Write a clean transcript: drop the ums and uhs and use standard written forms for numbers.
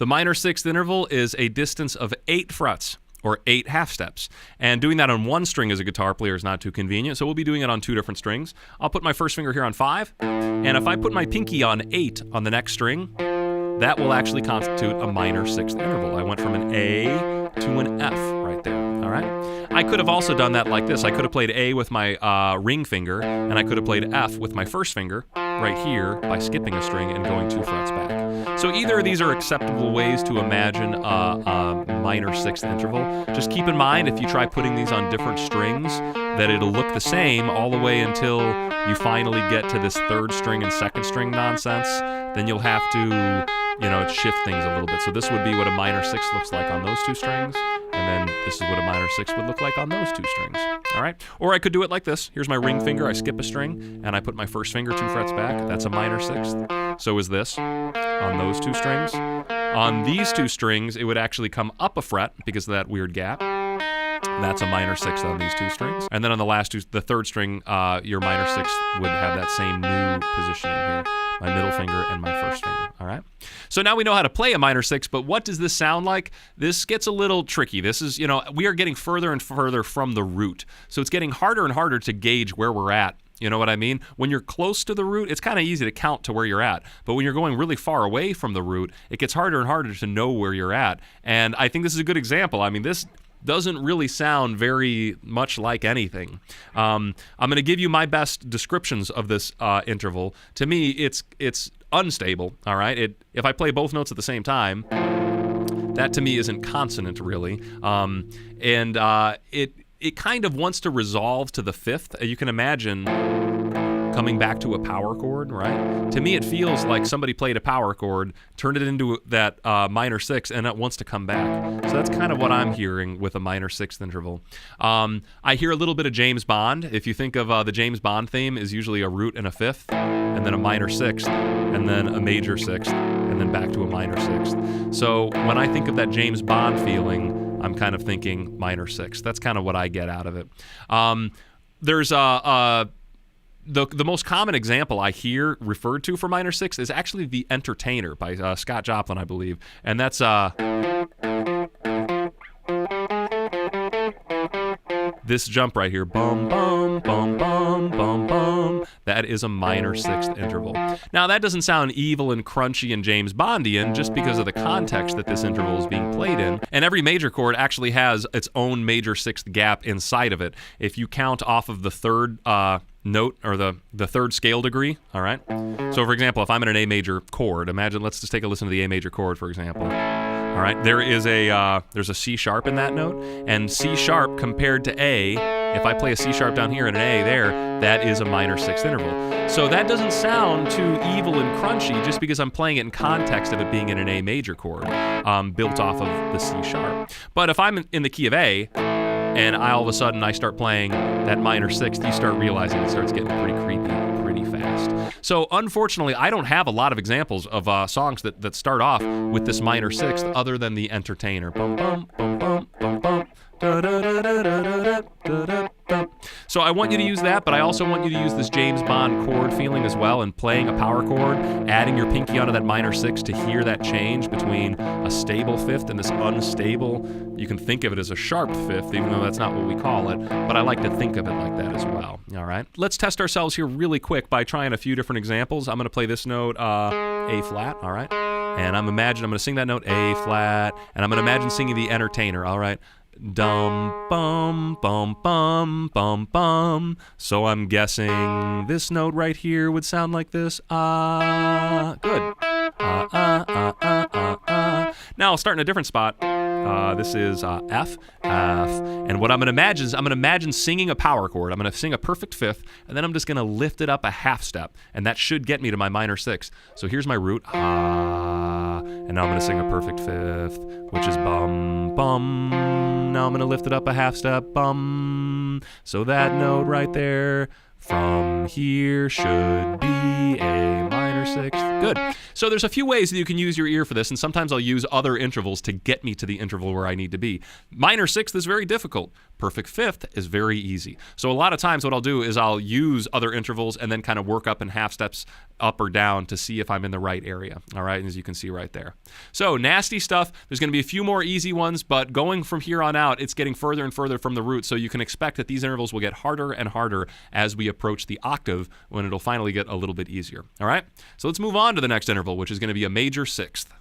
The minor sixth interval is a distance of 8 frets, or 8 half steps. And doing that on one string as a guitar player is not too convenient, so we'll be doing it on 2 different strings. I'll put my first finger here on 5, and if I put my pinky on 8 on the next string, that will actually constitute a minor sixth interval. I went from an A to an F right there, all right? I could have also done that like this. I could have played A with my ring finger, and I could have played F with my first finger right here by skipping a string and going 2 frets back. So either of these are acceptable ways to imagine a minor sixth interval. Just keep in mind, if you try putting these on different strings, that it'll look the same all the way until you finally get to this third string and second string nonsense. Then you'll have to, shift things a little bit. So this would be what a minor sixth looks like on those 2 strings, and then this is what a minor sixth would look like on those 2 strings. All right? Or I could do it like this. Here's my ring finger. I skip a string, and I put my first finger 2 frets back. That's a minor sixth. So is this on those 2 strings. On these 2 strings, it would actually come up a fret because of that weird gap. That's a minor sixth on these 2 strings. And then on the last 2, the third string, your minor sixth would have that same new positioning here. My middle finger and my first finger, all right? So now we know how to play a minor sixth, but what does this sound like? This gets a little tricky. This is, we are getting further and further from the root. So it's getting harder and harder to gauge where we're at. You know what I mean? When you're close to the root, it's kind of easy to count to where you're at. But when you're going really far away from the root, it gets harder and harder to know where you're at. And I think this is a good example. I mean, this doesn't really sound very much like anything. I'm going to give you my best descriptions of this interval. To me, it's unstable, all right? If I play both notes at the same time, that to me isn't consonant, really. It kind of wants to resolve to the 5th. You can imagine coming back to a power chord, right? To me, it feels like somebody played a power chord, turned it into that minor sixth, and it wants to come back. So that's kind of what I'm hearing with a minor sixth interval. I hear a little bit of James Bond. If you think of the James Bond theme, is usually a root and a 5th, and then a minor sixth, and then a major sixth, and then back to a minor sixth. So when I think of that James Bond feeling, I'm kind of thinking minor sixth. That's kind of what I get out of it. There's the most common example I hear referred to for minor sixth is actually The Entertainer by Scott Joplin, I believe. And that's this jump right here. Bum, bum, bum, bum, bum, bum. That is a minor sixth interval. Now, that doesn't sound evil and crunchy and James Bondian just because of the context that this interval is being played in. And every major chord actually has its own major sixth gap inside of it. If you count off of the third note or the third scale degree, all right? So, for example, if I'm in an A major chord, let's just take a listen to the A major chord, for example. All right, there's a C sharp in that note, and C sharp compared to A, if I play a C sharp down here and an A there, that is a minor sixth interval. So that doesn't sound too evil and crunchy just because I'm playing it in context of it being in an A major chord, built off of the C sharp. But if I'm in the key of A, and all of a sudden I start playing that minor sixth, you start realizing it starts getting pretty creepy pretty fast. So unfortunately, I don't have a lot of examples of songs that start off with this minor sixth other than The Entertainer. Bum, bum, bum, bum, bum, bum. So I want you to use that, but I also want you to use this James Bond chord feeling as well, and playing a power chord, adding your pinky onto that minor sixth to hear that change between a stable 5th and this unstable. You can think of it as a sharp 5th, even though that's not what we call it, but I like to think of it like that as well. All right, let's test ourselves here really quick by trying a few different examples. I'm going to play this note, A flat, all right? And I'm going to sing that note, A flat, and I'm going to imagine singing The Entertainer, all right? Dum bum bum bum bum bum. So I'm guessing this note right here would sound like this. Good. Now I'll start in a different spot. This is F, and what I'm going to imagine singing a power chord. I'm going to sing a perfect 5th, and then I'm just going to lift it up a half step, and that should get me to my minor 6th. So here's my root, and now I'm going to sing a perfect 5th, which is bum, bum. Now I'm going to lift it up a half step, bum. So that note right there from here should be a minor 6th. Good. So there's a few ways that you can use your ear for this, and sometimes I'll use other intervals to get me to the interval where I need to be. Minor 6th is very difficult. Perfect fifth is very easy. So a lot of times what I'll do is I'll use other intervals and then kind of work up in half steps up or down to see if I'm in the right area. All right, as you can see right there. So nasty stuff. There's going to be a few more easy ones, but going from here on out, it's getting further and further from the root, so you can expect that these intervals will get harder and harder as we approach the octave, when it'll finally get a little bit easier. All right, so let's move on to the next interval, which is going to be a major sixth.